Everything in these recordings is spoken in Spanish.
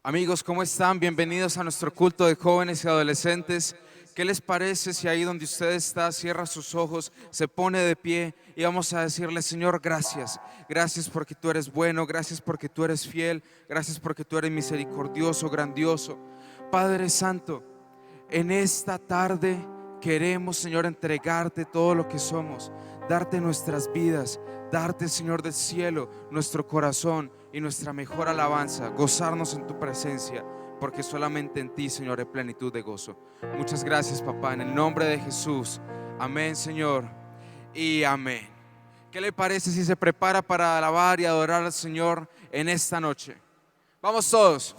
Amigos, ¿cómo están? Bienvenidos a nuestro culto de jóvenes y adolescentes. ¿Qué les parece si ahí donde usted está cierra sus ojos, se pone de pie y vamos a decirle: Señor, gracias? Gracias porque tú eres bueno, gracias porque tú eres fiel, gracias porque tú eres misericordioso, grandioso. Padre Santo, en esta tarde queremos, Señor, entregarte todo lo que somos, darte nuestras vidas, darte, Señor del cielo, nuestro corazón y nuestra mejor alabanza, gozarnos en tu presencia, porque solamente en ti, Señor, hay plenitud de gozo. Muchas gracias, papá, en el nombre de Jesús. Amén, Señor, y amén. ¿Qué le parece si se prepara para alabar y adorar al Señor en esta noche? Vamos todos.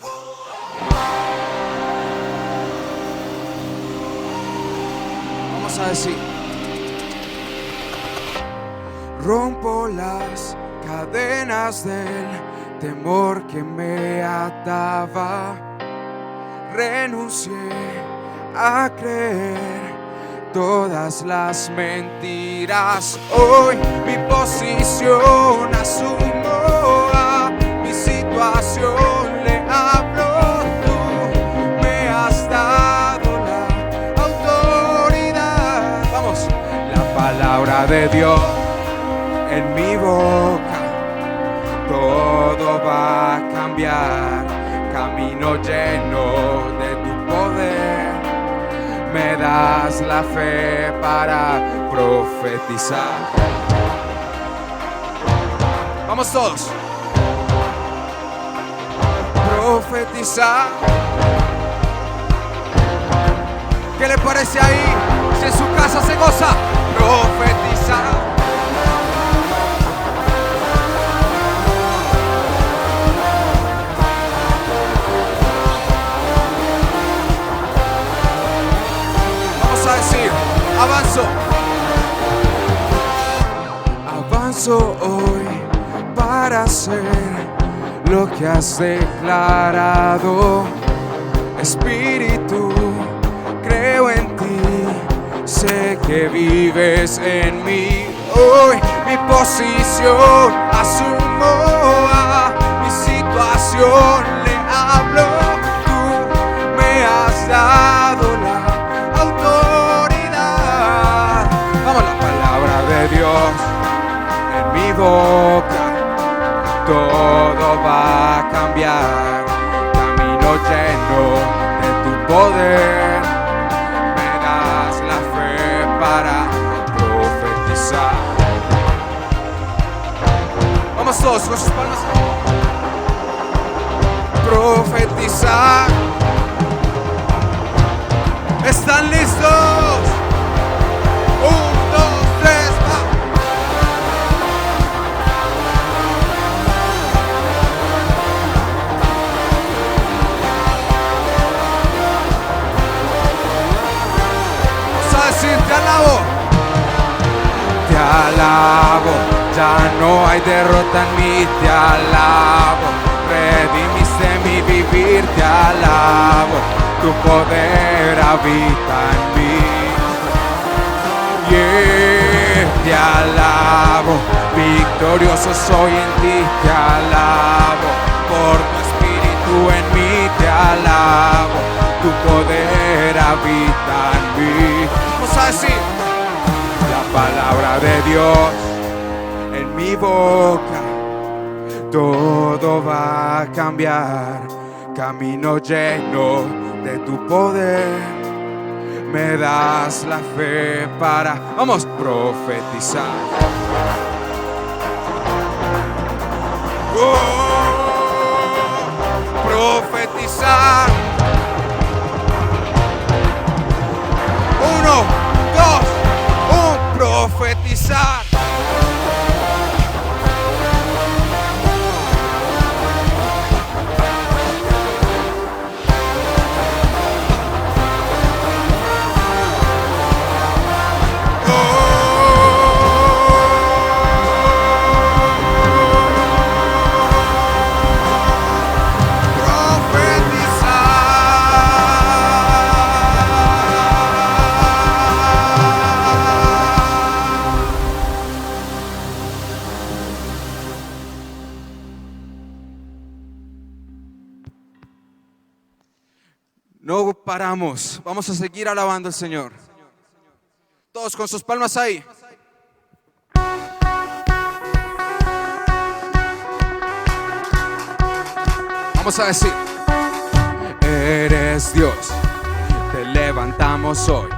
Vamos a decir: rompo las cadenas del temor que me ataba, renuncié a creer todas las mentiras. Hoy mi posición asumo, a mi situación le hablo. Tú me has dado la autoridad. Vamos, la palabra de Dios en mi boca, todo va a cambiar. Camino lleno de tu poder, me das la fe para profetizar. Vamos todos. Profetizar. ¿Qué le parece ahí? Si en su casa se goza, profetizar. A decir: avanzo hoy para hacer lo que has declarado. Espíritu, creo en ti, sé que vives en mí. Hoy mi posición asumo, a mi situación le hablo. Tú me has dado la Dios en mi boca, todo va a cambiar. Camino lleno de tu poder, me das la fe para profetizar. Vamos todos con sus palmas. Profetizar. ¿Están listos? 1, 2, 3, va. Vamos a decir: te alabo, ya no hay derrota en mí, te alabo, redimiste mi vivir, te alabo, tu poder habita en mí. Te alabo, victorioso soy en ti, te alabo, por tu espíritu en mí, te alabo, tu poder habita en mí. Vamos a decir: la palabra de Dios en mi boca, todo va a cambiar. Camino lleno de tu poder, me das la fe para, vamos, profetizar. Profetizar. 1, 2, 1, profetizar. No paramos, vamos a seguir alabando al Señor. Todos con sus palmas ahí. Vamos a decir: eres Dios, te levantamos hoy,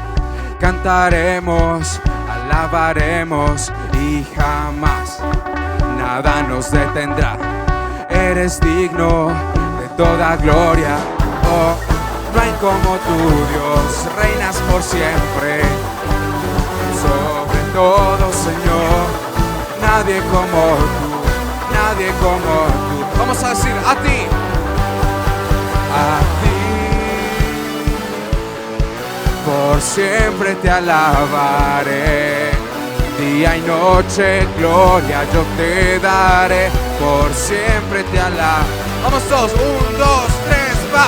cantaremos, alabaremos y jamás nada nos detendrá. Eres digno de toda gloria, oh, no hay como tú, Dios, reinas por siempre. Sobre todo, Señor, nadie como tú, nadie como tú. Vamos a decir: a ti, por siempre te alabaré. Día y noche gloria yo te daré, por siempre te alabaré. Vamos todos, 1, 2, 3, va.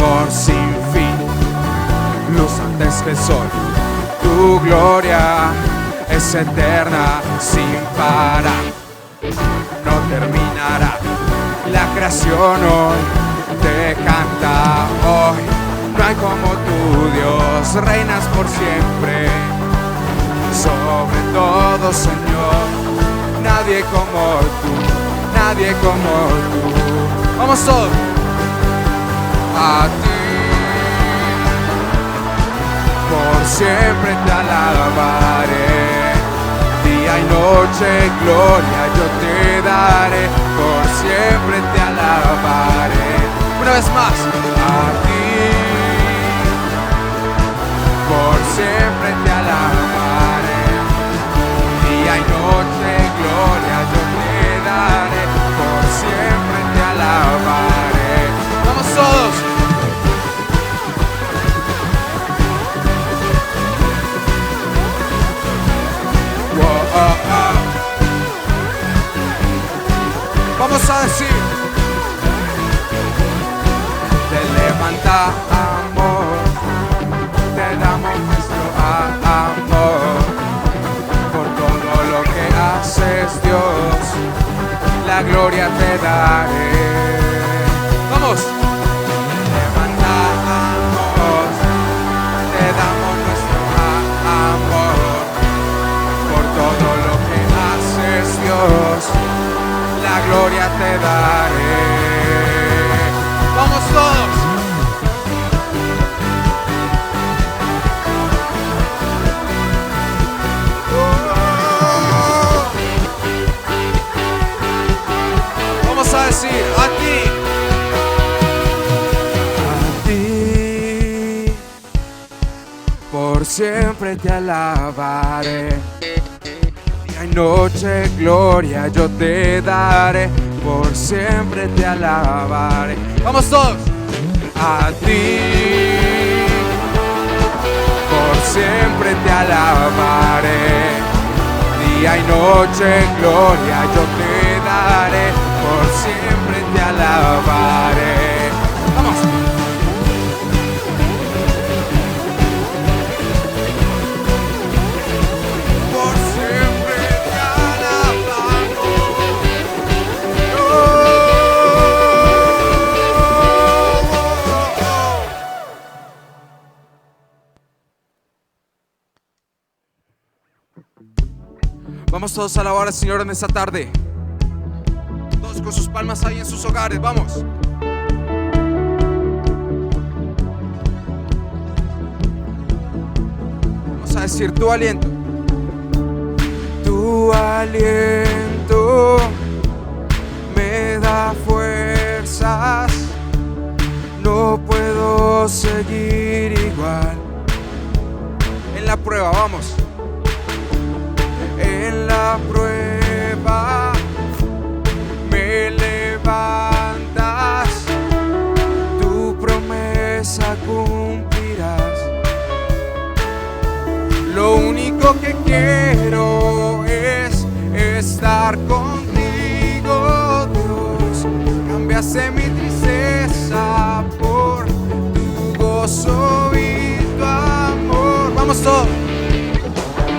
Amor sin fin, luz antes que sol, tu gloria es eterna sin parar, no terminará. La creación hoy te canta, hoy no hay como tú, Dios, reinas por siempre. Sobre todo, Señor, nadie como tú, nadie como tú. Vamos todos. A ti, por siempre te alabaré. Día y noche gloria yo te daré, por siempre te alabaré. Una vez más, a ti, por siempre te alabaré. Día y noche gloria yo te daré, por siempre te alabaré. Vamos todos. Vamos a decir: te levantamos, te damos nuestro amor por todo lo que haces, Dios, la gloria te daré. Vamos. Te levantamos, te damos nuestro amor por todo lo que haces, Dios, la gloria te daré. Vamos todos. Vamos a decir: a ti, por siempre te alabaré. Día y noche gloria yo te daré, por siempre te alabaré. Vamos todos. A ti, por siempre te alabaré. Día y noche gloria yo te daré, por siempre te alabaré. Vamos. Vamos todos a alabar al Señor en esta tarde. Todos con sus palmas ahí en sus hogares. Vamos. Vamos a decir: tu aliento. Tu aliento me da fuerzas. No puedo seguir igual. En la prueba, vamos. En la prueba me levantas, tu promesa cumplirás. Lo único que quiero es estar contigo, Dios. Cambia cambiaste mi tristeza por tu gozo y tu amor. Vamos todos.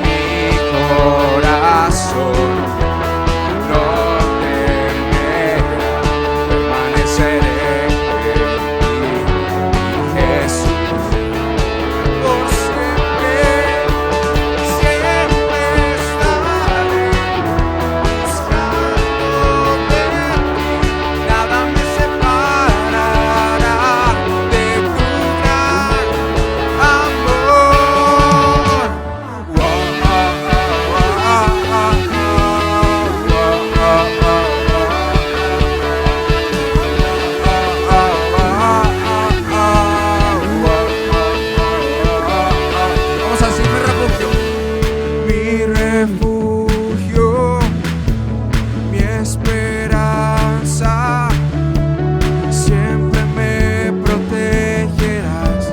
Mi corazón no temerá, permaneceré en ti, Jesús, por siempre, siempre estaré buscándote. Nada me separará de tu gran amor. Vamos a decir mi refugio, mi esperanza, siempre me protegerás.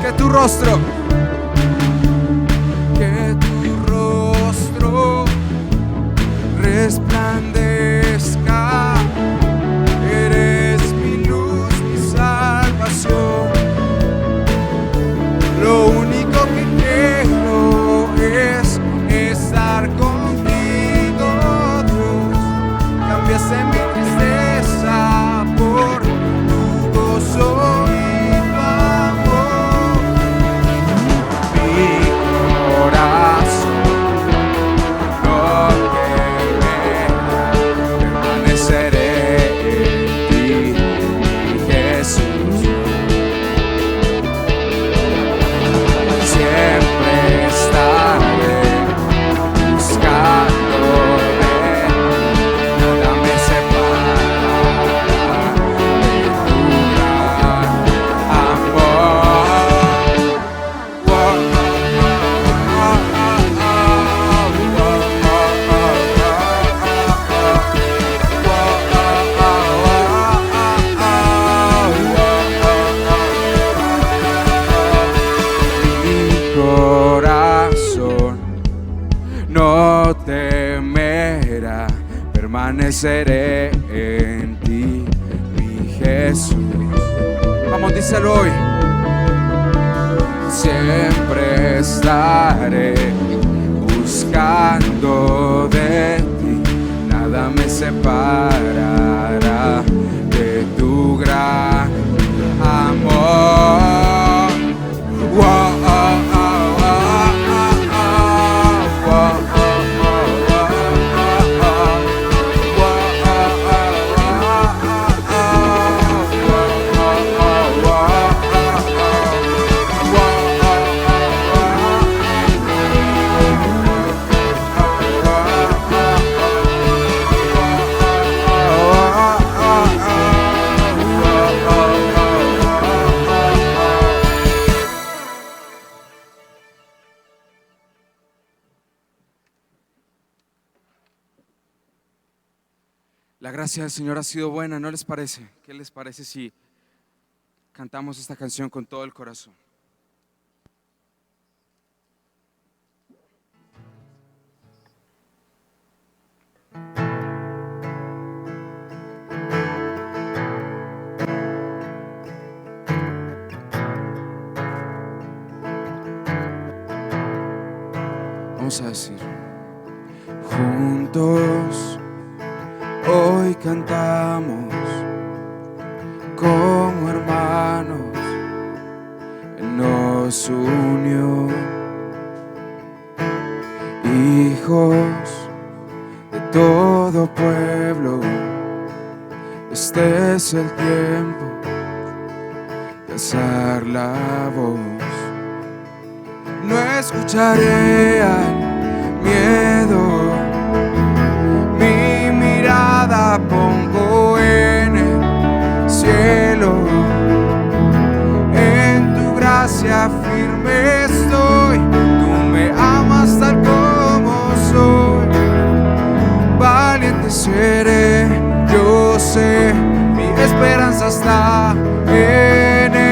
Que tu rostro resplandezca. Eres mi luz, mi salvación. Lo único que quiero es estar contigo, Dios. Cambiaste mi tristeza por tu gozo y tu amor. Mi corazón no temerá, permaneceré en ti, mi Jesús. Siempre estaré buscándote, nada me separará de tu gran Mi corazón no temerá, permaneceré en ti, mi Jesús. Vamos, díselo hoy. Siempre estaré buscando de ti, nada me separará de tu gran amor. La gracia del Señor ha sido buena, ¿no les parece? ¿Qué les parece si cantamos esta canción con todo el corazón? Vamos a decir: juntos hoy cantamos como hermanos, Él nos unió, hijos de todo pueblo. Este es el tiempo de alzar la voz. No escucharé al miedo, mi mirada pongo en el cielo. En tu gracia firme estoy, tú me amas tal como soy. Valiente seré, yo sé, mi esperanza está en él.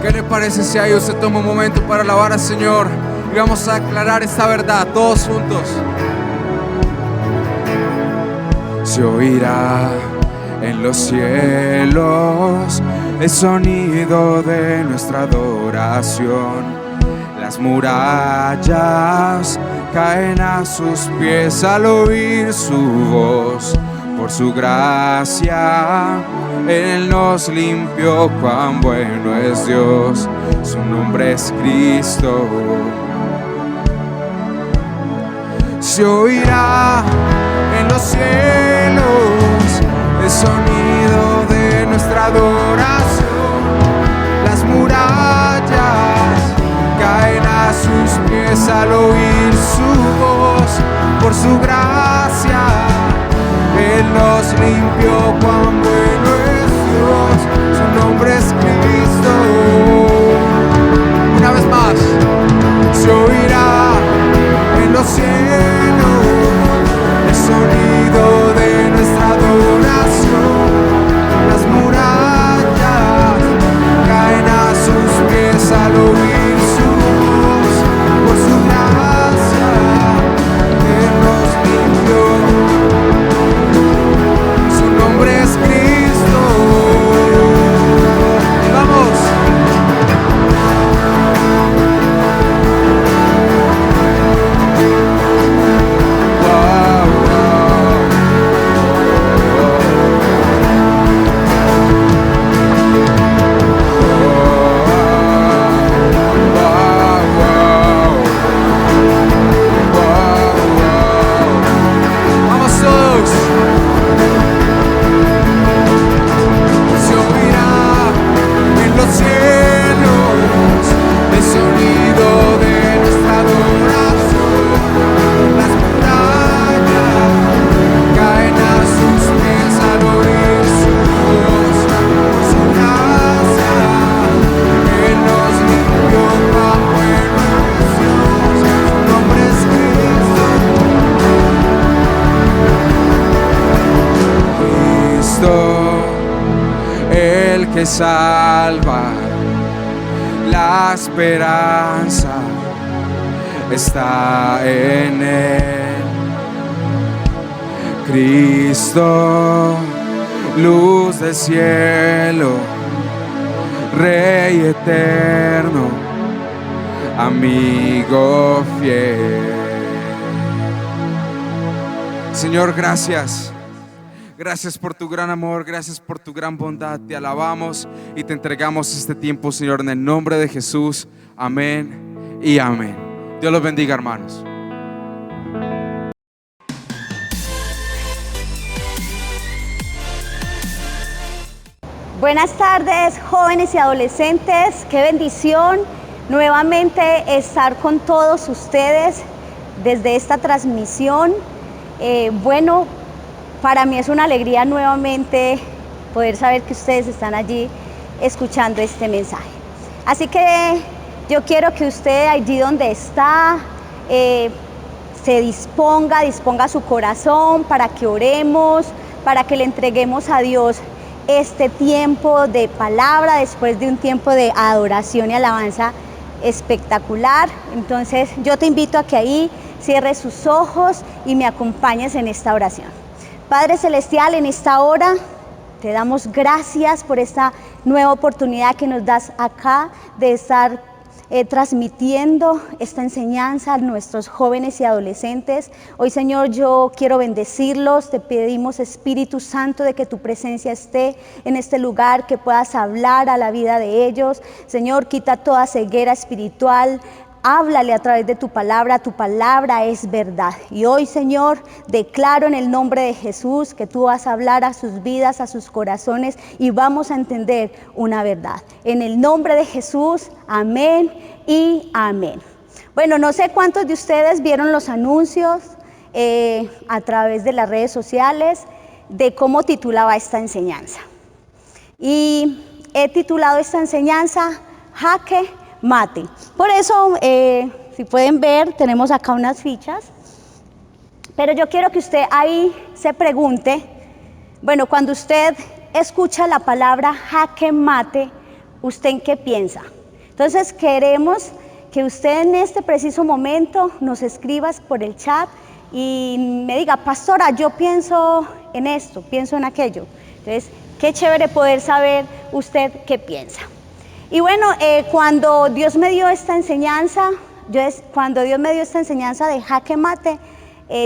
¿Qué le parece si ahí usted toma un momento para alabar al Señor? Y vamos a aclarar esta verdad todos juntos. Se oirá en los cielos el sonido de nuestra adoración. Las murallas caen a sus pies al oír su voz. Por su gracia, Él nos limpió, cuán bueno es Dios. Su nombre es Cristo. Se oirá en los cielos el sonido de nuestra adoración. Las murallas caen a sus pies al oír su voz. Por su gracia Él nos limpió, cuán bueno es Dios. Su nombre es Cristo. Una vez más. Se oirá en los cielos el sonido de nuestra adoración. Las murallas caen a sus pies al oír su voz. Por su gracia Él nos limpió. Su nombre es Cristo. ¡Vamos! Que salva, la esperanza está en Él. Cristo, luz del cielo, Rey eterno, amigo fiel. Señor, gracias. Gracias por tu gran amor, gracias por tu gran bondad. Te alabamos y te entregamos este tiempo, Señor, en el nombre de Jesús. Amén y amén. Dios los bendiga, hermanos. Buenas tardes, jóvenes y adolescentes. Qué bendición nuevamente estar con todos ustedes desde esta transmisión. Para mí es una alegría nuevamente poder saber que ustedes están allí escuchando este mensaje. Así que yo quiero que usted allí donde está se disponga su corazón para que oremos, para que le entreguemos a Dios este tiempo de palabra después de un tiempo de adoración y alabanza espectacular. Entonces yo te invito a que ahí cierres sus ojos y me acompañes en esta oración. Padre Celestial, en esta hora te damos gracias por esta nueva oportunidad que nos das acá de estar transmitiendo esta enseñanza a nuestros jóvenes y adolescentes. Hoy, Señor, yo quiero bendecirlos. Te pedimos, Espíritu Santo, de que tu presencia esté en este lugar, que puedas hablar a la vida de ellos. Señor, quita toda ceguera espiritual. Háblale a través de tu palabra es verdad. Y hoy, Señor, declaro en el nombre de Jesús que tú vas a hablar a sus vidas, a sus corazones y vamos a entender una verdad. En el nombre de Jesús, amén y amén. Bueno, no sé cuántos de ustedes vieron los anuncios a través de las redes sociales de cómo titulaba esta enseñanza. Y he titulado esta enseñanza Jaque Mate. Por eso, si pueden ver, tenemos acá unas fichas, pero yo quiero que usted ahí se pregunte, bueno, cuando usted escucha la palabra jaque mate, ¿usted en qué piensa? Entonces queremos que usted en este preciso momento nos escribas por el chat y me diga, pastora, yo pienso en esto, pienso en aquello. Entonces, qué chévere poder saber usted qué piensa. Y bueno, cuando Dios me dio esta enseñanza, de jaque mate,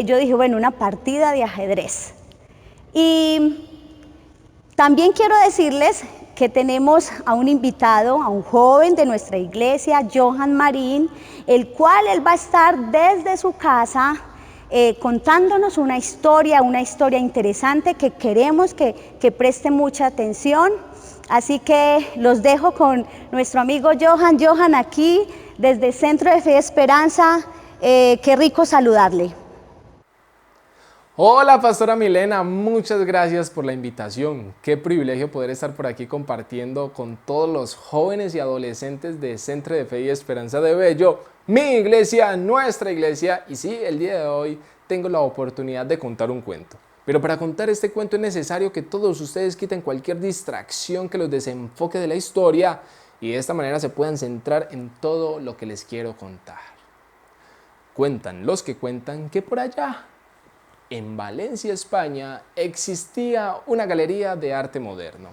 yo dije, bueno, una partida de ajedrez. Y también quiero decirles que tenemos a un invitado, a un joven de nuestra iglesia, Johan Marín, el cual él va a estar desde su casa contándonos una historia interesante que queremos que preste mucha atención. Así que los dejo con nuestro amigo Johan. Johan, aquí desde Centro de Fe y Esperanza, qué rico saludarle. Hola, Pastora Milena, muchas gracias por la invitación. Qué privilegio poder estar por aquí compartiendo con todos los jóvenes y adolescentes de Centro de Fe y Esperanza de Bello, mi iglesia, nuestra iglesia. Y sí, el día de hoy tengo la oportunidad de contar un cuento. Pero para contar este cuento es necesario que todos ustedes quiten cualquier distracción que los desenfoque de la historia y de esta manera se puedan centrar en todo lo que les quiero contar. Cuentan los que cuentan que por allá, en Valencia, España, existía una galería de arte moderno.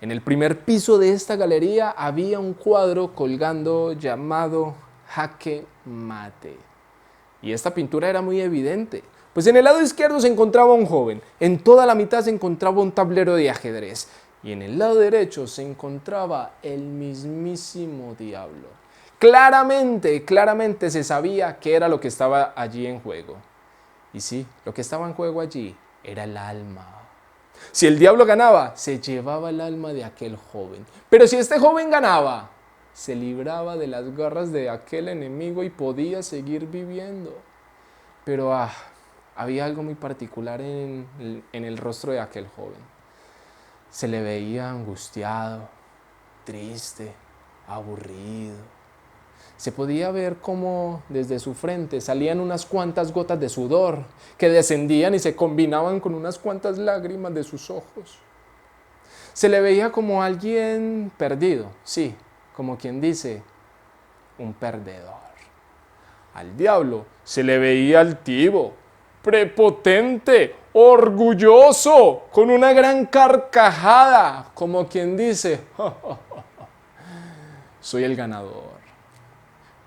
En el primer piso de esta galería había un cuadro colgando llamado Jaque Mate. Y esta pintura era muy evidente, pues en el lado izquierdo se encontraba un joven, en toda la mitad se encontraba un tablero de ajedrez y en el lado derecho se encontraba el mismísimo diablo. Claramente se sabía qué era lo que estaba allí en juego. Y sí, lo que estaba en juego allí era el alma. Si el diablo ganaba, se llevaba el alma de aquel joven. Pero si este joven ganaba, se libraba de las garras de aquel enemigo y podía seguir viviendo. Pero había algo muy particular en el rostro de aquel joven. Se le veía angustiado, triste, aburrido. Se podía ver cómo desde su frente salían unas cuantas gotas de sudor que descendían y se combinaban con unas cuantas lágrimas de sus ojos. Se le veía como alguien perdido, sí, como quien dice, un perdedor. Al diablo se le veía altivo, prepotente, orgulloso, con una gran carcajada, como quien dice, soy el ganador.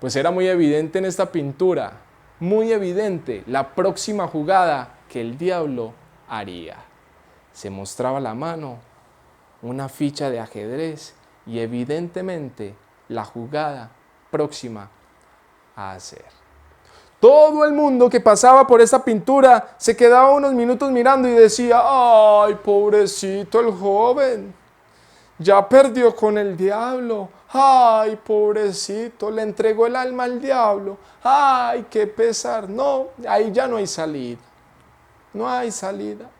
Pues era muy evidente en esta pintura, muy evidente la próxima jugada que el diablo haría. Se mostraba la mano, una ficha de ajedrez y evidentemente la jugada próxima a hacer. Todo el mundo que pasaba por esa pintura se quedaba unos minutos mirando y decía, ¡ay, pobrecito el joven! Ya perdió con el diablo. ¡Ay, pobrecito! Le entregó el alma al diablo. ¡Ay, qué pesar! No, ahí ya no hay salida. No hay salida.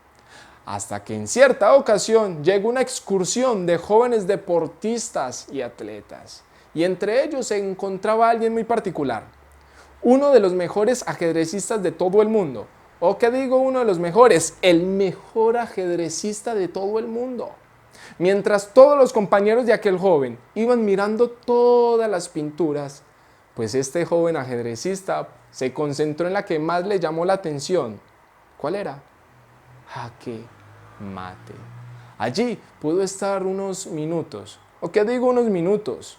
Hasta que en cierta ocasión llegó una excursión de jóvenes deportistas y atletas. Y entre ellos se encontraba alguien muy particular. Uno de los mejores ajedrecistas de todo el mundo. ¿O qué digo uno de los mejores? El mejor ajedrecista de todo el mundo. Mientras todos los compañeros de aquel joven iban mirando todas las pinturas, pues este joven ajedrecista se concentró en la que más le llamó la atención. ¿Cuál era? Jaque mate. Allí pudo estar unos minutos. ¿O qué digo unos minutos?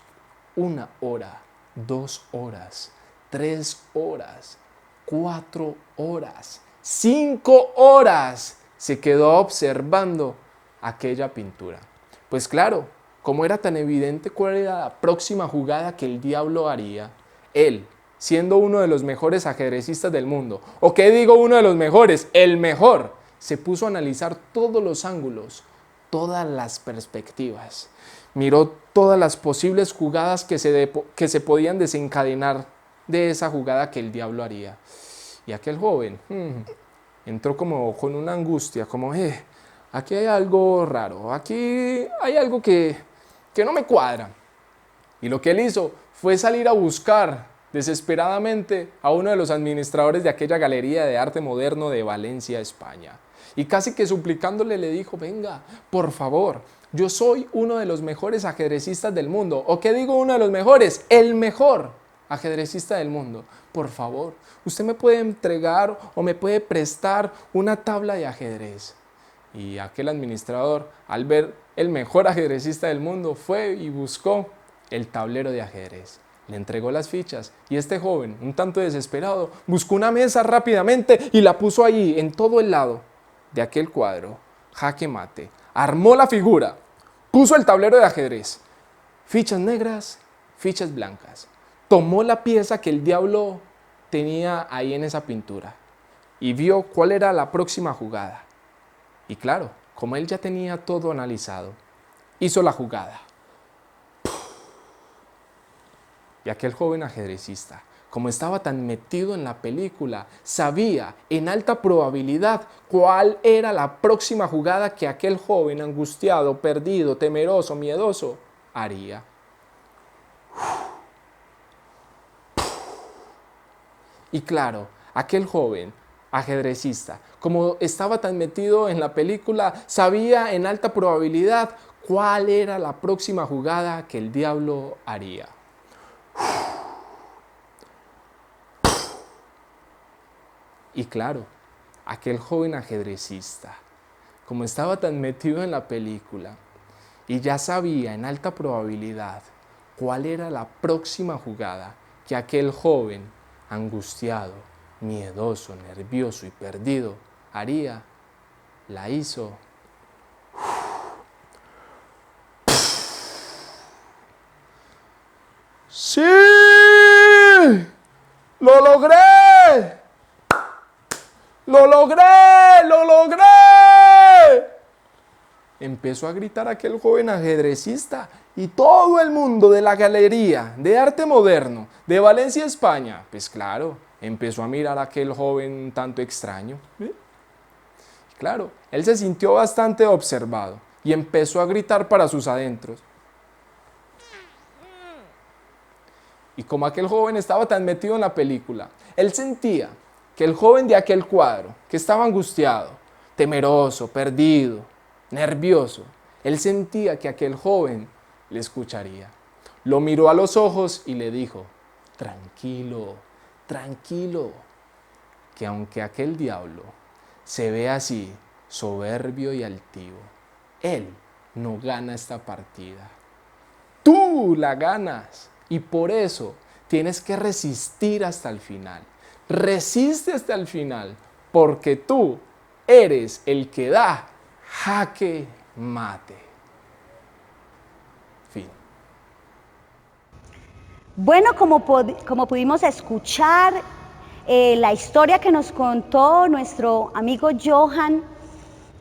1 hora, 2 horas, 3 horas, 4 horas, 5 horas. Se quedó observando aquella pintura. Pues claro, como era tan evidente cuál era la próxima jugada que el diablo haría, él, siendo uno de los mejores ajedrecistas del mundo, o qué digo uno de los mejores, el mejor, se puso a analizar todos los ángulos, todas las perspectivas. Miró todas las posibles jugadas que se podían desencadenar de esa jugada que el diablo haría. Y aquel joven entró como con una angustia, como, aquí hay algo raro, aquí hay algo que no me cuadra. Y lo que él hizo fue salir a buscar desesperadamente a uno de los administradores de aquella galería de arte moderno de Valencia, España. Y casi que suplicándole le dijo, venga, por favor, yo soy uno de los mejores ajedrecistas del mundo. ¿O qué digo uno de los mejores? El mejor ajedrecista del mundo. Por favor, usted me puede entregar o me puede prestar una tabla de ajedrez. Y aquel administrador, al ver el mejor ajedrecista del mundo, fue y buscó el tablero de ajedrez. Le entregó las fichas y este joven, un tanto desesperado, buscó una mesa rápidamente y la puso allí, en todo el lado de aquel cuadro. Jaque mate. Armó la figura, puso el tablero de ajedrez. Fichas negras, fichas blancas. Tomó la pieza que el diablo tenía ahí en esa pintura y vio cuál era la próxima jugada. Y claro, como él ya tenía todo analizado, hizo la jugada. Y aquel joven ajedrecista, como estaba tan metido en la película, sabía en alta probabilidad cuál era la próxima jugada que aquel joven angustiado, perdido, temeroso, miedoso, haría. Y claro, aquel joven ajedrecista, como estaba tan metido en la película, sabía en alta probabilidad cuál era la próxima jugada que el diablo haría. Y claro, aquel joven ajedrecista, como estaba tan metido en la película y ya sabía en alta probabilidad cuál era la próxima jugada que aquel joven angustiado, miedoso, nervioso y perdido haría, la hizo. ¡Sí! ¡Lo logré! ¡Lo logré! ¡Lo logré! Empezó a gritar aquel joven ajedrecista y todo el mundo de la Galería de Arte Moderno de Valencia, España, pues claro, empezó a mirar a aquel joven un tanto extraño. Claro, él se sintió bastante observado y empezó a gritar para sus adentros. Y como aquel joven estaba tan metido en la película, él sentía que el joven de aquel cuadro, que estaba angustiado, temeroso, perdido, nervioso, él sentía que aquel joven le escucharía. Lo miró a los ojos y le dijo, tranquilo, tranquilo, que aunque aquel diablo se ve así, soberbio y altivo, él no gana esta partida. Tú la ganas y por eso tienes que resistir hasta el final. Resiste hasta el final, porque tú eres el que da jaque mate. Fin. Bueno, como pudimos escuchar la historia que nos contó nuestro amigo Johan,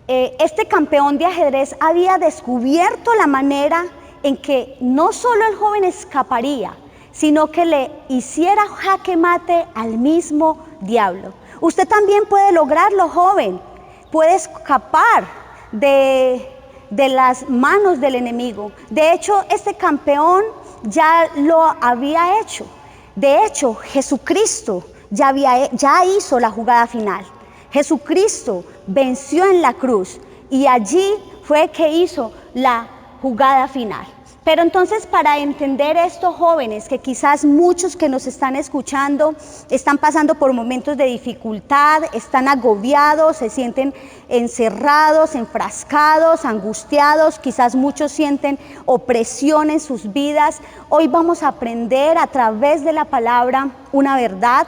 este campeón de ajedrez había descubierto la manera en que no solo el joven escaparía, sino que le hiciera jaque mate al mismo diablo. Usted también puede lograrlo, joven. Puede escapar de las manos del enemigo. De hecho, este campeón ya lo había hecho. De hecho, Jesucristo ya hizo la jugada final. Jesucristo venció en la cruz y allí fue que hizo la jugada final. Pero entonces, para entender estos jóvenes, que quizás muchos que nos están escuchando están pasando por momentos de dificultad, están agobiados, se sienten encerrados, enfrascados, angustiados, quizás muchos sienten opresión en sus vidas, hoy vamos a aprender a través de la palabra una verdad,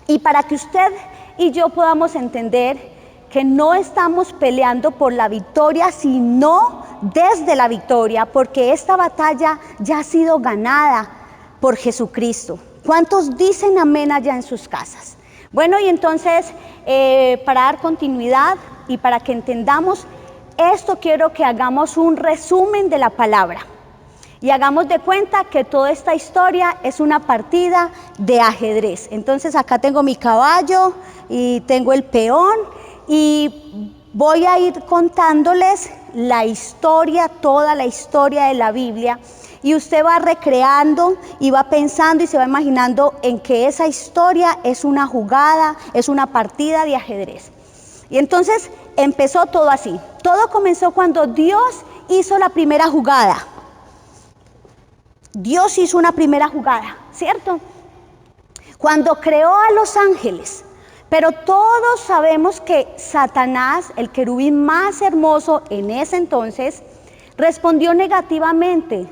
y para que usted y yo podamos entender que no estamos peleando por la victoria, sino desde la victoria, porque esta batalla ya ha sido ganada por Jesucristo. ¿Cuántos dicen amén allá en sus casas? Bueno, y entonces, para dar continuidad y para que entendamos esto, quiero que hagamos un resumen de la palabra y hagamos de cuenta que toda esta historia es una partida de ajedrez. Entonces, acá tengo mi caballo y tengo el peón, y voy a ir contándoles la historia, toda la historia de la Biblia, y usted va recreando y va pensando y se va imaginando en que esa historia es una jugada, es una partida de ajedrez. Y entonces empezó todo así. Todo comenzó cuando Dios hizo la primera jugada. Dios hizo una primera jugada, ¿cierto? Cuando creó a los ángeles. Pero todos sabemos que Satanás, el querubín más hermoso en ese entonces, respondió negativamente,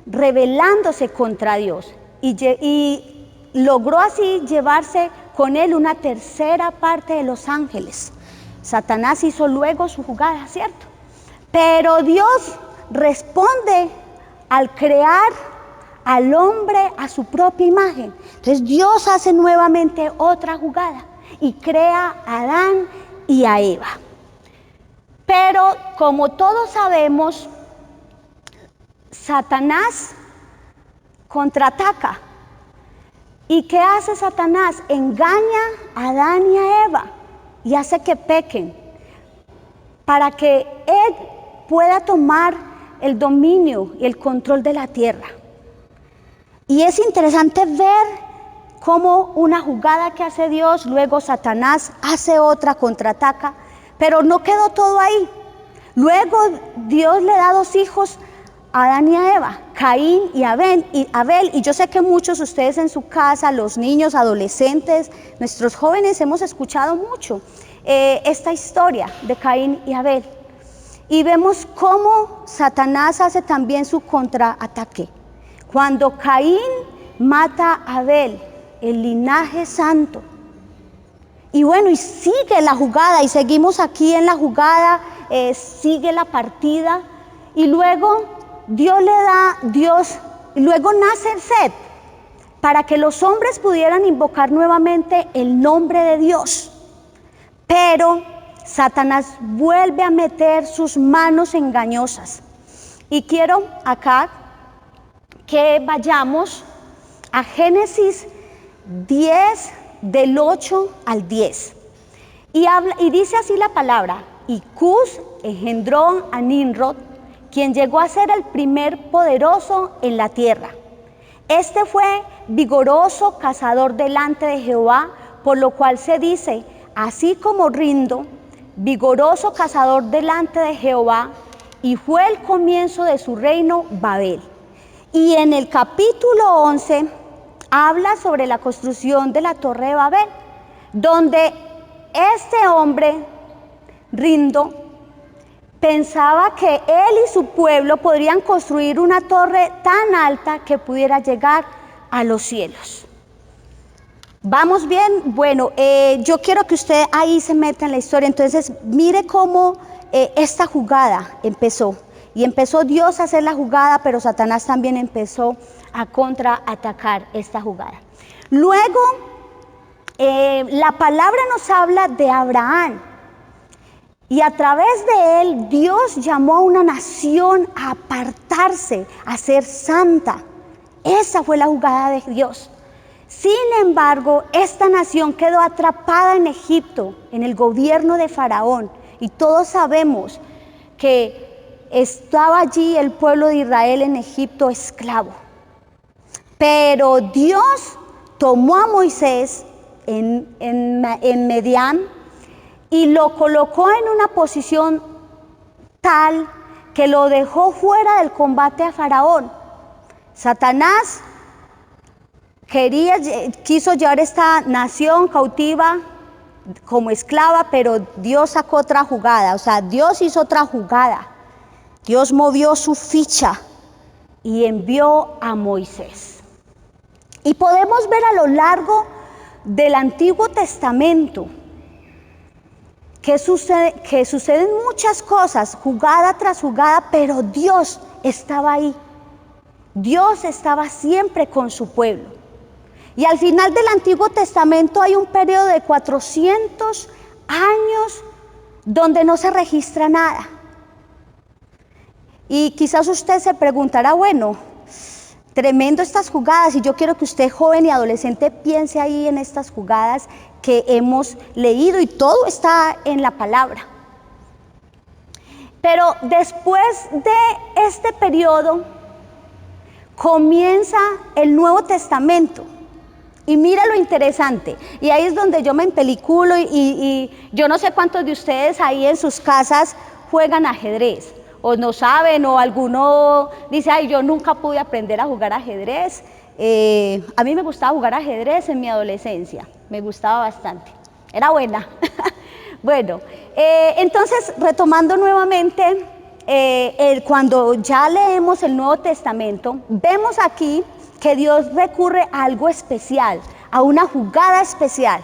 rebelándose contra Dios. Y logró así llevarse con él una tercera parte de los ángeles. Satanás hizo luego su jugada, ¿cierto? Pero Dios responde al crear al hombre a su propia imagen. Entonces Dios hace nuevamente otra jugada y crea a Adán y a Eva. Pero como todos sabemos, Satanás contraataca. ¿Y qué hace Satanás? Engaña a Adán y a Eva y hace que pequen para que él pueda tomar el dominio y el control de la tierra. Y es interesante ver cómo una jugada que hace Dios, luego Satanás hace otra, contraataca, pero no quedó todo ahí. Luego Dios le da 2 hijos a Adán y a Eva, Caín y Abel. Y yo sé que muchos de ustedes en su casa, los niños, adolescentes, nuestros jóvenes, hemos escuchado mucho esta historia de Caín y Abel. Y vemos cómo Satanás hace también su contraataque. Cuando Caín mata a Abel, el linaje santo. Y bueno, y sigue la jugada, y seguimos aquí en la jugada, sigue la partida, y luego luego nace Set, para que los hombres pudieran invocar nuevamente el nombre de Dios. Pero Satanás vuelve a meter sus manos engañosas. Y quiero acá que vayamos a Génesis 10, del 8 al 10. Y dice así la palabra: y Cus engendró a Nimrod, quien llegó a ser el primer poderoso en la tierra. Este fue vigoroso cazador delante de Jehová, por lo cual se dice, así como Rindo, vigoroso cazador delante de Jehová, y fue el comienzo de su reino Babel. Y en el capítulo 11 habla sobre la construcción de la torre de Babel, donde este hombre, Rindo, pensaba que él y su pueblo podrían construir una torre tan alta que pudiera llegar a los cielos. ¿Vamos bien? Bueno, yo quiero que usted ahí se meta en la historia. Entonces, mire cómo esta jugada empezó. Y empezó Dios a hacer la jugada, pero Satanás también empezó a contraatacar esta jugada. Luego, la palabra nos habla de Abraham. Y a través de él, Dios llamó a una nación a apartarse, a ser santa. Esa fue la jugada de Dios. Sin embargo, esta nación quedó atrapada en Egipto, en el gobierno de Faraón. Y todos sabemos que estaba allí el pueblo de Israel en Egipto esclavo. Pero Dios tomó a Moisés en Medián y lo colocó en una posición tal que lo dejó fuera del combate a Faraón. Satanás quiso llevar esta nación cautiva como esclava, pero Dios sacó otra jugada, o sea, Dios hizo otra jugada. Dios movió su ficha y envió a Moisés. Y podemos ver a lo largo del Antiguo Testamento que suceden muchas cosas, jugada tras jugada, pero Dios estaba ahí. Dios estaba siempre con su pueblo. Y al final del Antiguo Testamento hay un periodo de 400 años donde no se registra nada. Y quizás usted se preguntará, bueno, tremendo estas jugadas, y yo quiero que usted, joven y adolescente, piense ahí en estas jugadas que hemos leído, y todo está en la palabra. Pero después de este periodo comienza el Nuevo Testamento. Y mira lo interesante, y ahí es donde yo me empeliculo, y yo no sé cuántos de ustedes ahí en sus casas juegan ajedrez, o no saben, o alguno dice, ay, yo nunca pude aprender a jugar ajedrez. A mí me gustaba jugar ajedrez en mi adolescencia, me gustaba bastante, era buena. Bueno, entonces retomando nuevamente, cuando ya leemos el Nuevo Testamento, vemos aquí que Dios recurre a algo especial, a una jugada especial.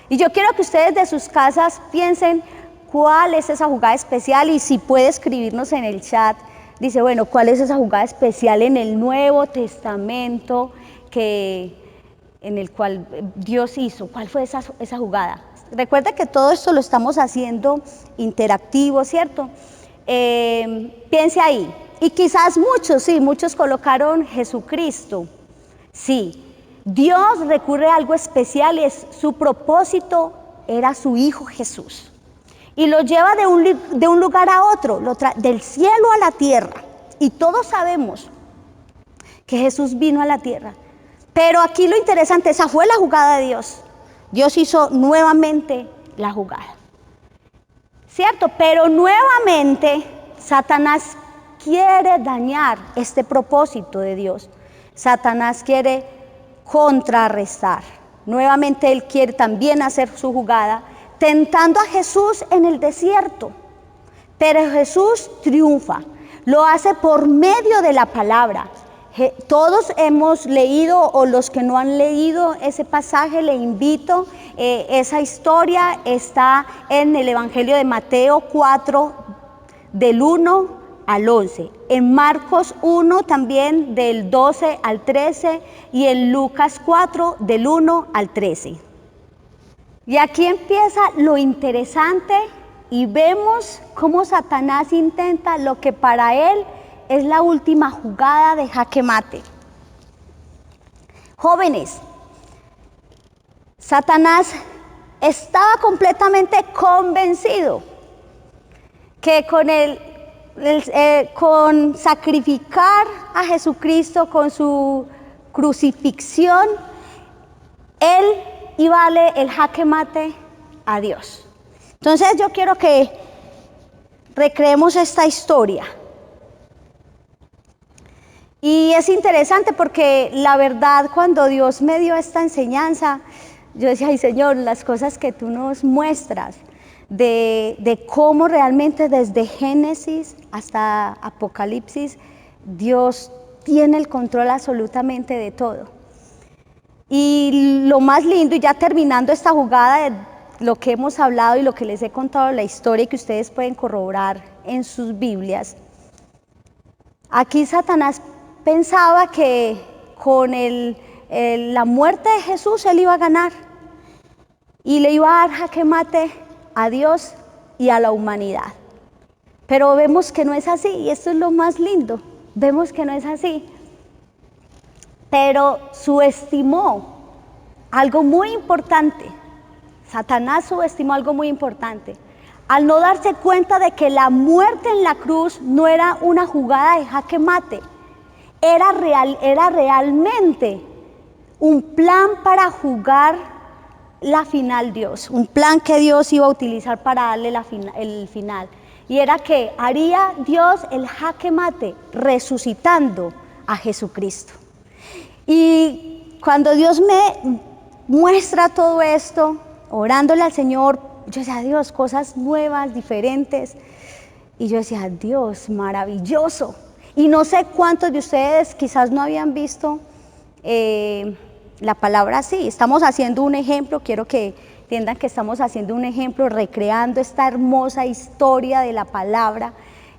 Y yo quiero que ustedes de sus casas piensen cuál es esa jugada especial, y si puede escribirnos en el chat, dice, bueno, cuál es esa jugada especial en el Nuevo Testamento en el cual Dios hizo, cuál fue esa jugada. Recuerda que todo esto lo estamos haciendo interactivo, ¿cierto? Piense ahí, y quizás muchos colocaron Jesucristo. Sí, Dios recurre a algo especial, y su propósito era su Hijo Jesús. Y lo lleva de un lugar a otro, del cielo a la tierra. Y todos sabemos que Jesús vino a la tierra. Pero aquí lo interesante, esa fue la jugada de Dios. Dios hizo nuevamente la jugada. ¿Cierto? Pero nuevamente Satanás quiere dañar este propósito de Dios. Satanás quiere contrarrestar. Nuevamente él quiere también hacer su jugada, tentando a Jesús en el desierto. Pero Jesús triunfa, lo hace por medio de la palabra. Todos hemos leído, o los que no han leído ese pasaje, le invito, esa historia está en el Evangelio de Mateo 4, del 1 al 11, en Marcos 1 también del 12 al 13, y en Lucas 4 del 1 al 13. Y aquí empieza lo interesante, y vemos cómo Satanás intenta lo que para él es la última jugada de jaque mate. Jóvenes, Satanás estaba completamente convencido que con sacrificar a Jesucristo, con su crucifixión, él iba a darle el jaque mate a Dios. Entonces yo quiero que recreemos esta historia. Y es interesante porque la verdad, cuando Dios me dio esta enseñanza, yo decía, ay Señor, las cosas que tú nos muestras, de cómo realmente desde Génesis hasta Apocalipsis, Dios tiene el control absolutamente de todo. Y lo más lindo, y ya terminando esta jugada de lo que hemos hablado y lo que les he contado, la historia que ustedes pueden corroborar en sus Biblias, aquí Satanás pensaba que con la muerte de Jesús él iba a ganar y le iba a dar jaque mate a Dios y a la humanidad. Pero vemos que no es así, y esto es lo más lindo, vemos que no es así. Pero subestimó algo muy importante. Satanás subestimó algo muy importante, al no darse cuenta de que la muerte en la cruz no era una jugada de jaque mate, era realmente un plan para jugar la final Dios, un plan que Dios iba a utilizar para darle el final. Y era que haría Dios el jaque mate resucitando a Jesucristo. Y cuando Dios me muestra todo esto, orándole al Señor, yo decía, Dios, cosas nuevas, diferentes. Y yo decía, Dios, maravilloso. Y no sé cuántos de ustedes quizás no habían visto la palabra así. Estamos haciendo un ejemplo, quiero que entiendan que estamos haciendo un ejemplo, recreando esta hermosa historia de la palabra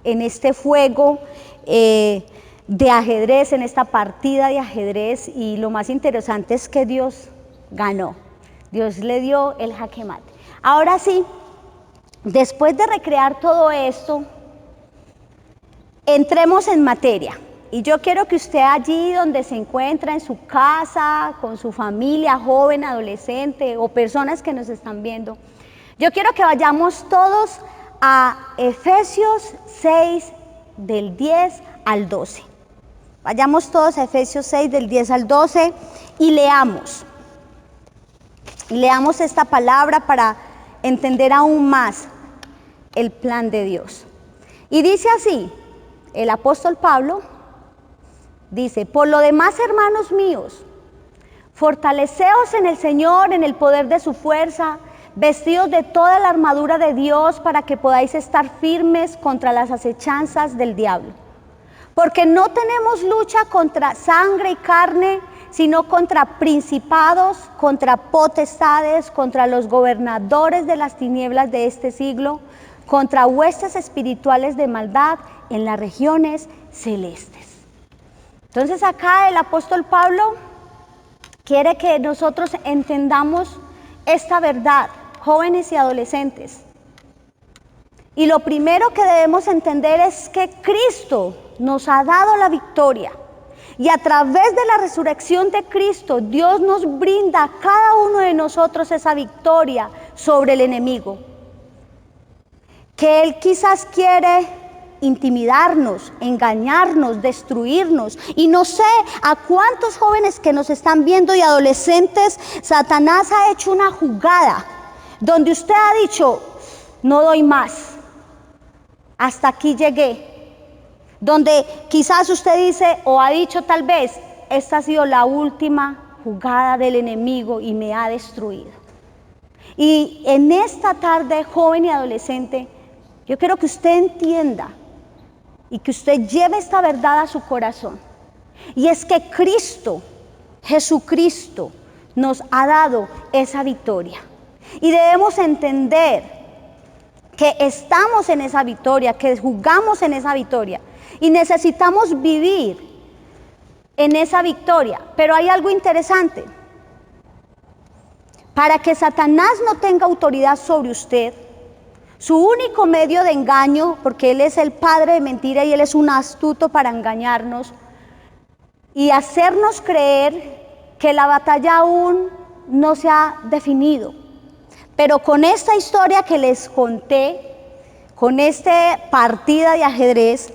en este juego de ajedrez, en esta partida de ajedrez. Y lo más interesante es que Dios ganó. Dios le dio el jaque mate. Ahora sí, después de recrear todo esto, entremos en materia. Y yo quiero que usted allí donde se encuentra, en su casa, con su familia, joven, adolescente o personas que nos están viendo, yo quiero que vayamos todos a Efesios 6, del 10 al 12. Vayamos todos a Efesios 6, del 10 al 12 y leamos. Leamos esta palabra para entender aún más el plan de Dios. Y dice así: el apóstol Pablo dice: por lo demás, hermanos míos, fortaleceos en el Señor, en el poder de su fuerza, vestidos de toda la armadura de Dios para que podáis estar firmes contra las acechanzas del diablo. Porque no tenemos lucha contra sangre y carne, sino contra principados, contra potestades, contra los gobernadores de las tinieblas de este siglo, contra huestes espirituales de maldad en las regiones celestes. Entonces acá el apóstol Pablo quiere que nosotros entendamos esta verdad, jóvenes y adolescentes. Y lo primero que debemos entender es que Cristo nos ha dado la victoria. Y a través de la resurrección de Cristo, Dios nos brinda a cada uno de nosotros esa victoria sobre el enemigo. Que Él quizás quiere intimidarnos, engañarnos, destruirnos. Y no sé a cuántos jóvenes que nos están viendo y adolescentes, Satanás ha hecho una jugada donde usted ha dicho: no doy más, hasta aquí llegué. Donde quizás usted dice o ha dicho tal vez: esta ha sido la última jugada del enemigo y me ha destruido. Y en esta tarde, joven y adolescente, yo quiero que usted entienda y que usted lleve esta verdad a su corazón. Y es que Cristo, Jesucristo, nos ha dado esa victoria. Y debemos entender que estamos en esa victoria, que jugamos en esa victoria. Y necesitamos vivir en esa victoria. Pero hay algo interesante. Para que Satanás no tenga autoridad sobre usted, su único medio de engaño, porque él es el padre de mentira y él es un astuto para engañarnos y hacernos creer que la batalla aún no se ha definido. Pero con esta historia que les conté, con esta partida de ajedrez,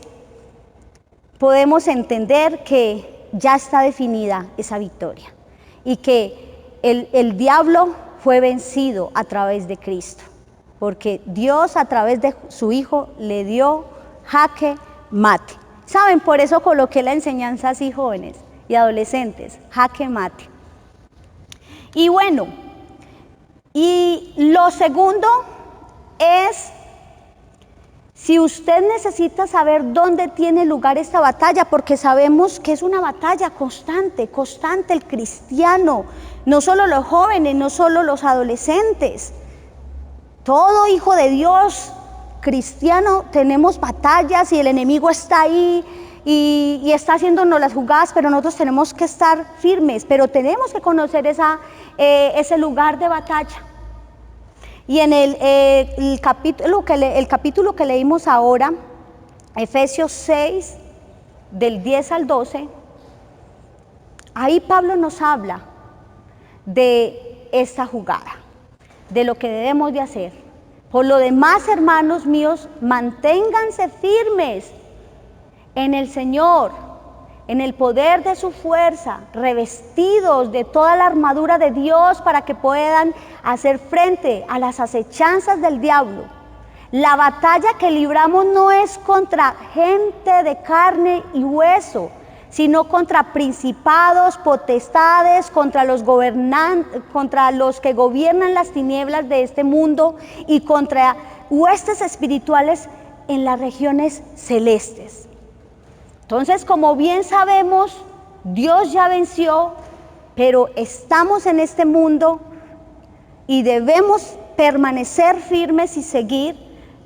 podemos entender que ya está definida esa victoria y que el diablo fue vencido a través de Cristo, porque Dios a través de su Hijo le dio jaque mate. ¿Saben? Por eso coloqué la enseñanza así, jóvenes y adolescentes, jaque mate. Y bueno, y lo segundo es: si usted necesita saber dónde tiene lugar esta batalla, porque sabemos que es una batalla constante, el cristiano, no solo los jóvenes, no solo los adolescentes, todo hijo de Dios cristiano tenemos batallas y el enemigo está ahí y está haciéndonos las jugadas, pero nosotros tenemos que estar firmes, pero tenemos que conocer ese lugar de batalla. Y en el capítulo que leímos ahora, Efesios 6, del 10 al 12, ahí Pablo nos habla de esta jugada, de lo que debemos de hacer. Por lo demás, hermanos míos, manténganse firmes en el Señor, en el poder de su fuerza, revestidos de toda la armadura de Dios para que puedan hacer frente a las acechanzas del diablo. La batalla que libramos no es contra gente de carne y hueso, sino contra principados, potestades, contra los que gobiernan las tinieblas de este mundo y contra huestes espirituales en las regiones celestes. Entonces, como bien sabemos, Dios ya venció, pero estamos en este mundo y debemos permanecer firmes y seguir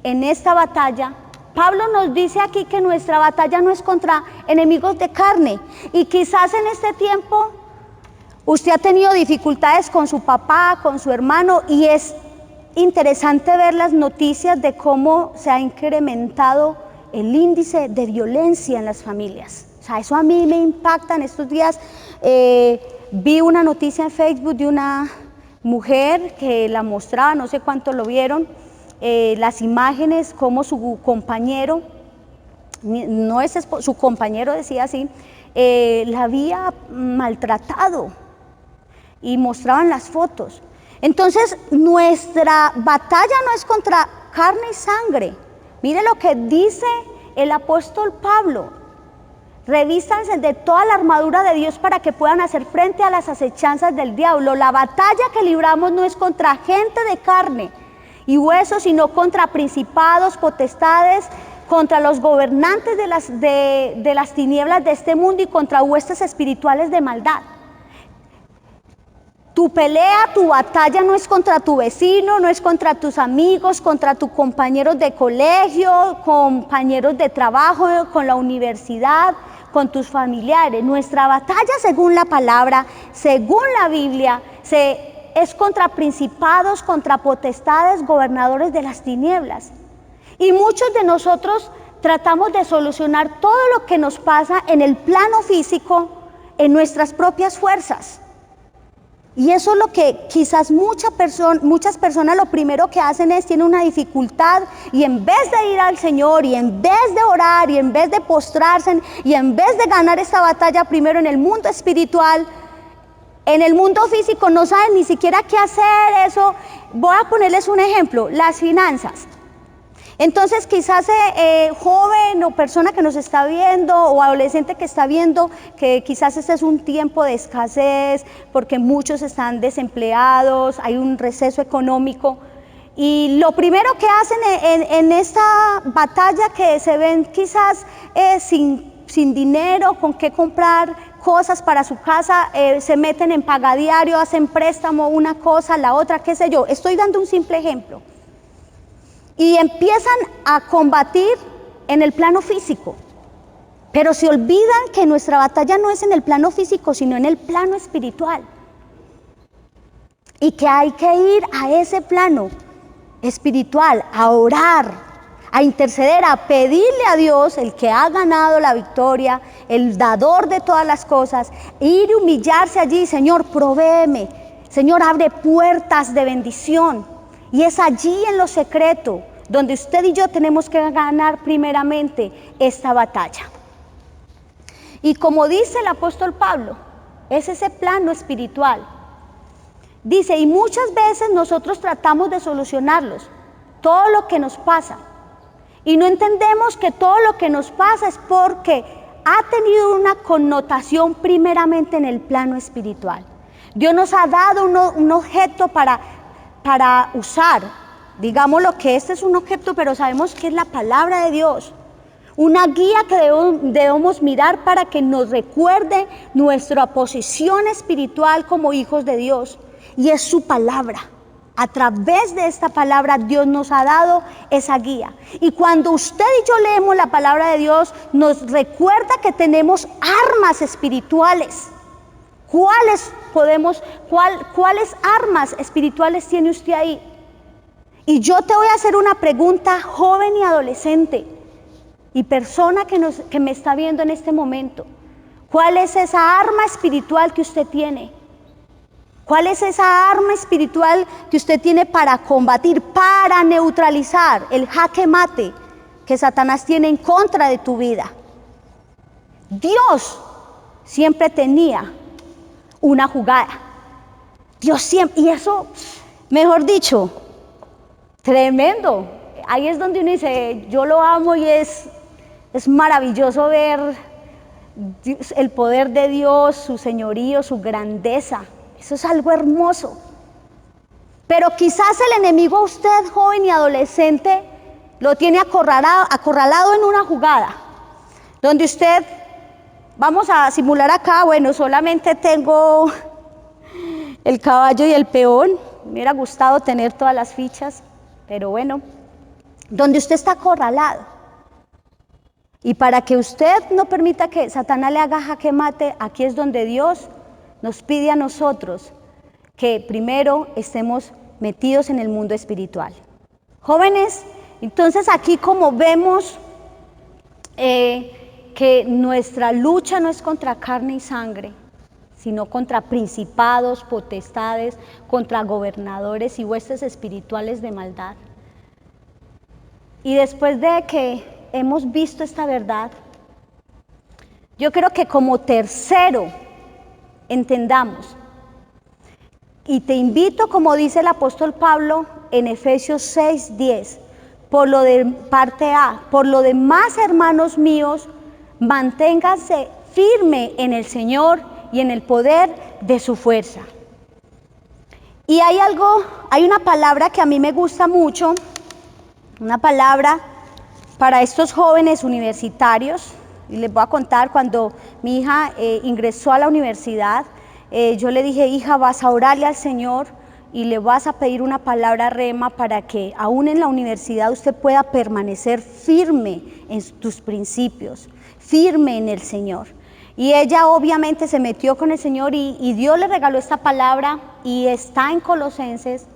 en esta batalla. Pablo nos dice aquí que nuestra batalla no es contra enemigos de carne, y quizás en este tiempo usted ha tenido dificultades con su papá, con su hermano, y es interesante ver las noticias de cómo se ha incrementado el índice de violencia en las familias. O sea, eso a mí me impacta. En estos días vi una noticia en Facebook de una mujer que la mostraba, no sé cuánto lo vieron, las imágenes, como su compañero, no es su compañero, decía así, la había maltratado, y mostraban las fotos. Entonces, nuestra batalla no es contra carne y sangre. Mire lo que dice el apóstol Pablo: revístanse de toda la armadura de Dios para que puedan hacer frente a las acechanzas del diablo. La batalla que libramos no es contra gente de carne y huesos, sino contra principados, potestades, contra los gobernantes de las tinieblas de este mundo y contra huestes espirituales de maldad. Tu pelea, tu batalla no es contra tu vecino, no es contra tus amigos, contra tus compañeros de colegio, compañeros de trabajo, con la universidad, con tus familiares. Nuestra batalla, según la palabra, según la Biblia, es contra principados, contra potestades, gobernadores de las tinieblas. Y muchos de nosotros tratamos de solucionar todo lo que nos pasa en el plano físico en nuestras propias fuerzas. Y eso es lo que quizás muchas personas lo primero que hacen es, tienen una dificultad, y en vez de ir al Señor, y en vez de orar, y en vez de postrarse, y en vez de ganar esta batalla primero en el mundo espiritual, en el mundo físico no saben ni siquiera qué hacer. Eso, voy a ponerles un ejemplo: las finanzas. Entonces quizás joven o persona que nos está viendo, o adolescente que está viendo que quizás este es un tiempo de escasez porque muchos están desempleados, hay un receso económico, y lo primero que hacen en esta batalla, que se ven quizás sin dinero, con qué comprar cosas para su casa, se meten en pagadiario, hacen préstamo, una cosa, la otra, qué sé yo. Estoy dando un simple ejemplo. Y empiezan a combatir en el plano físico, pero se olvidan que nuestra batalla no es en el plano físico, sino en el plano espiritual, y que hay que ir a ese plano espiritual, a orar, a interceder, a pedirle a Dios, el que ha ganado la victoria, el dador de todas las cosas, ir y humillarse allí: Señor, provéeme, Señor, abre puertas de bendición. Y es allí, en lo secreto, donde usted y yo tenemos que ganar primeramente esta batalla. Y como dice el apóstol Pablo, es ese plano espiritual. Dice, y muchas veces nosotros tratamos de solucionarlos, todo lo que nos pasa, y no entendemos que todo lo que nos pasa es porque ha tenido una connotación primeramente en el plano espiritual. Dios nos ha dado un objeto para usar. Digámoslo que este es un objeto, pero sabemos que es la palabra de Dios, una guía que debemos mirar para que nos recuerde nuestra posición espiritual como hijos de Dios, y es su palabra. A través de esta palabra Dios nos ha dado esa guía, y cuando usted y yo leemos la palabra de Dios, nos recuerda que tenemos armas espirituales. ¿Cuáles armas espirituales tiene usted ahí? Y yo te voy a hacer una pregunta, joven y adolescente, y persona que me está viendo en este momento. ¿Cuál es esa arma espiritual que usted tiene? ¿Cuál es esa arma espiritual que usted tiene para combatir, para neutralizar el jaque mate que Satanás tiene en contra de tu vida? Dios siempre tenía una jugada. Dios siempre, y eso, mejor dicho, tremendo. Ahí es donde uno dice, yo lo amo, y es maravilloso ver el poder de Dios, su señorío, su grandeza. Eso es algo hermoso. Pero quizás el enemigo a usted, joven y adolescente, lo tiene acorralado en una jugada, donde usted, vamos a simular acá, bueno, solamente tengo el caballo y el peón. Me hubiera gustado tener todas las fichas, pero bueno, donde usted está acorralado. Y para que usted no permita que Satanás le haga jaque mate, aquí es donde Dios nos pide a nosotros que primero estemos metidos en el mundo espiritual. Jóvenes, entonces aquí como vemos que nuestra lucha no es contra carne y sangre, sino contra principados, potestades, contra gobernadores y huestes espirituales de maldad. Y después de que hemos visto esta verdad, yo creo que como tercero entendamos, y te invito, como dice el apóstol Pablo en Efesios 6:10, Parte A, por lo demás, hermanos míos, manténganse firme en el Señor y en el poder de su fuerza. Y hay una palabra que a mí me gusta mucho, una palabra para estos jóvenes universitarios, y les voy a contar. Cuando mi hija ingresó a la universidad, yo le dije: hija, vas a orarle al Señor y le vas a pedir una palabra rema para que aún en la universidad usted pueda permanecer firme en tus principios, firme en el Señor. Y ella obviamente se metió con el Señor y Dios le regaló esta palabra, y está en Colosenses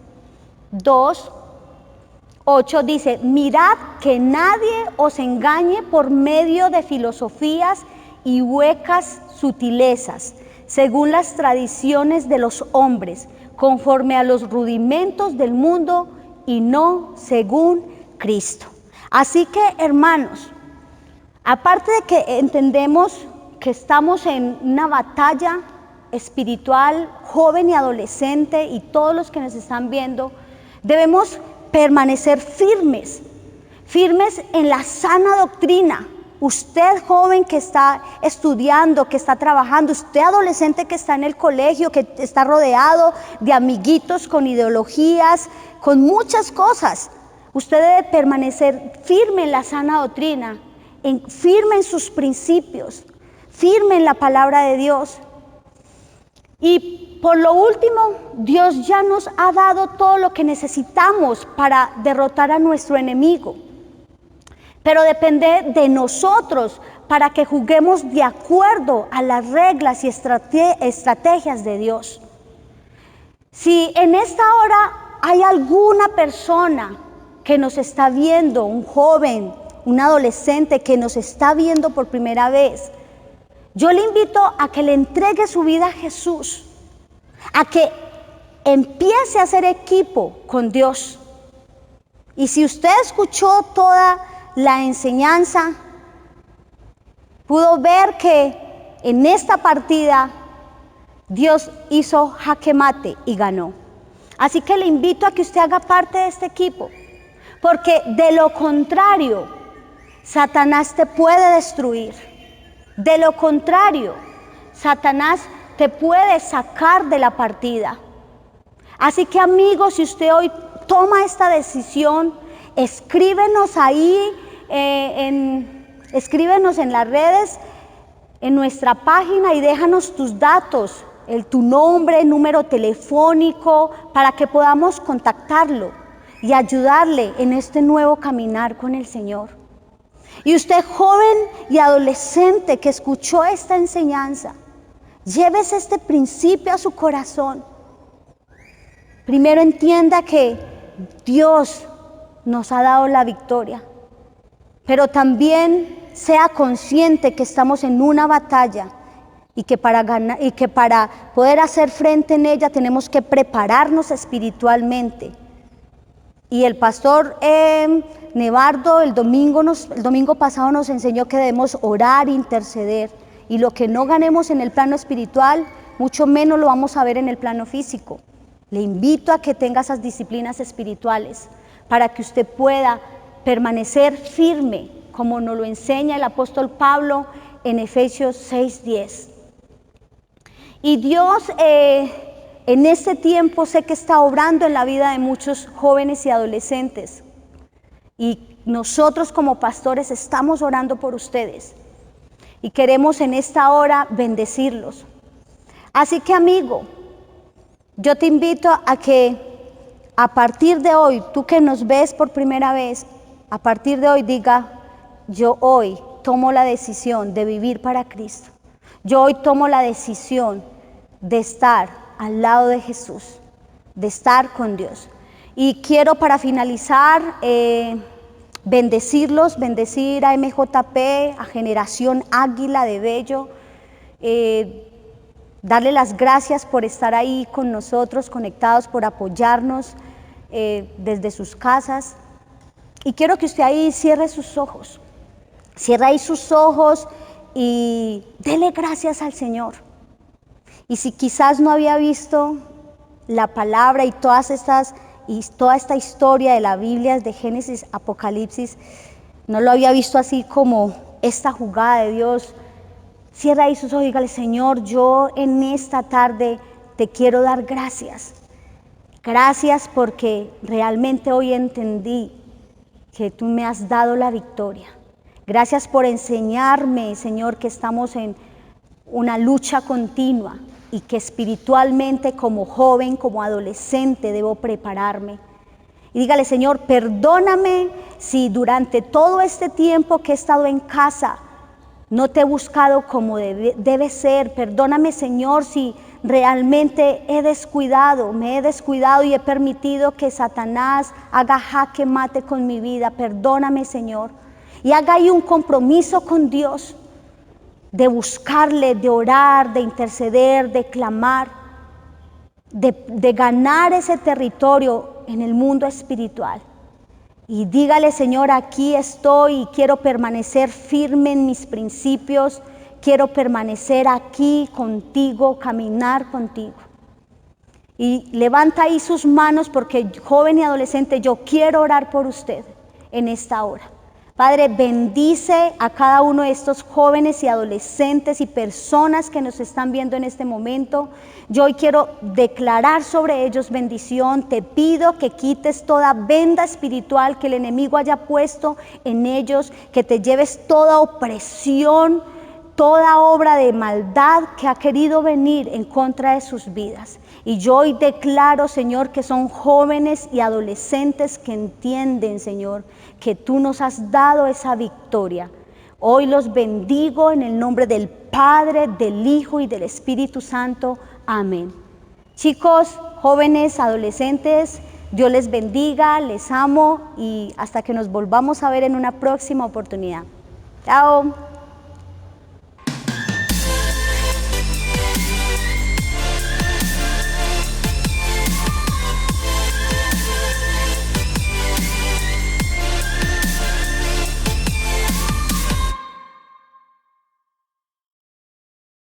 2:8, dice: mirad que nadie os engañe por medio de filosofías y huecas sutilezas, según las tradiciones de los hombres, conforme a los rudimentos del mundo y no según Cristo. Así que, hermanos, aparte de que entendemos que estamos en una batalla espiritual, joven y adolescente, y todos los que nos están viendo, debemos permanecer firmes en la sana doctrina. Usted joven que está estudiando, que está trabajando, usted adolescente que está en el colegio, que está rodeado de amiguitos con ideologías, con muchas cosas, usted debe permanecer firme en la sana doctrina, firme en sus principios, firme en la palabra de Dios. Y por lo último, Dios ya nos ha dado todo lo que necesitamos para derrotar a nuestro enemigo. Pero depende de nosotros para que juguemos de acuerdo a las reglas y estrategias de Dios. Si en esta hora hay alguna persona que nos está viendo, un joven, un adolescente que nos está viendo por primera vez, yo le invito a que le entregue su vida a Jesús, a que empiece a hacer equipo con Dios. Y si usted escuchó toda la enseñanza, pudo ver que en esta partida Dios hizo jaque mate y ganó. Así que le invito a que usted haga parte de este equipo, porque de lo contrario, Satanás te puede destruir. De lo contrario, Satanás te puede sacar de la partida. Así que, amigos, si usted hoy toma esta decisión, escríbenos ahí, escríbenos en las redes, en nuestra página, y déjanos tus datos, tu nombre, número telefónico, para que podamos contactarlo y ayudarle en este nuevo caminar con el Señor. Y usted, joven y adolescente que escuchó esta enseñanza, llévese este principio a su corazón. Primero, entienda que Dios nos ha dado la victoria, pero también sea consciente que estamos en una batalla y que para poder hacer frente en ella tenemos que prepararnos espiritualmente. Y el pastor Nevardo el domingo pasado nos enseñó que debemos orar, interceder, y lo que no ganemos en el plano espiritual, mucho menos lo vamos a ver en el plano físico. Le invito a que tenga esas disciplinas espirituales para que usted pueda permanecer firme, como nos lo enseña el apóstol Pablo en Efesios 6:10. Y Dios en este tiempo sé que está obrando en la vida de muchos jóvenes y adolescentes, y nosotros como pastores estamos orando por ustedes y queremos en esta hora bendecirlos. Así que, amigo, yo te invito a que a partir de hoy, tú que nos ves por primera vez, a partir de hoy diga: yo hoy tomo la decisión de vivir para Cristo. Yo hoy tomo la decisión de estar al lado de Jesús, de estar con Dios. Y quiero, para finalizar, bendecir a MJP, a Generación Águila de Bello, darle las gracias por estar ahí con nosotros, conectados, por apoyarnos desde sus casas. Y quiero que usted ahí cierre sus ojos, y dele gracias al Señor. Y si quizás no había visto la palabra y todas estas y toda esta historia de la Biblia, de Génesis, Apocalipsis, no lo había visto así como esta jugada de Dios. Cierra ahí sus ojos y dígale: Señor, yo en esta tarde te quiero dar gracias. Gracias porque realmente hoy entendí que tú me has dado la victoria. Gracias por enseñarme, Señor, que estamos en una lucha continua y que espiritualmente como joven, como adolescente debo prepararme. Y dígale: Señor, perdóname si durante todo este tiempo que he estado en casa no te he buscado como debe ser. Perdóname, Señor, si realmente me he descuidado y he permitido que Satanás haga jaque mate con mi vida. Perdóname, Señor. Y haga ahí un compromiso con Dios de buscarle, de orar, de interceder, de clamar, de ganar ese territorio en el mundo espiritual. Y dígale: Señor, aquí estoy y quiero permanecer firme en mis principios, quiero permanecer aquí contigo, caminar contigo. Y levanta ahí sus manos, porque joven y adolescente, yo quiero orar por usted en esta hora. Padre, bendice a cada uno de estos jóvenes y adolescentes y personas que nos están viendo en este momento. Yo hoy quiero declarar sobre ellos bendición. Te pido que quites toda venda espiritual que el enemigo haya puesto en ellos, que te lleves toda opresión, toda obra de maldad que ha querido venir en contra de sus vidas. Y yo hoy declaro, Señor, que son jóvenes y adolescentes que entienden, Señor, que tú nos has dado esa victoria. Hoy los bendigo en el nombre del Padre, del Hijo y del Espíritu Santo. Amén. Chicos, jóvenes, adolescentes, Dios les bendiga, les amo y hasta que nos volvamos a ver en una próxima oportunidad. Chao.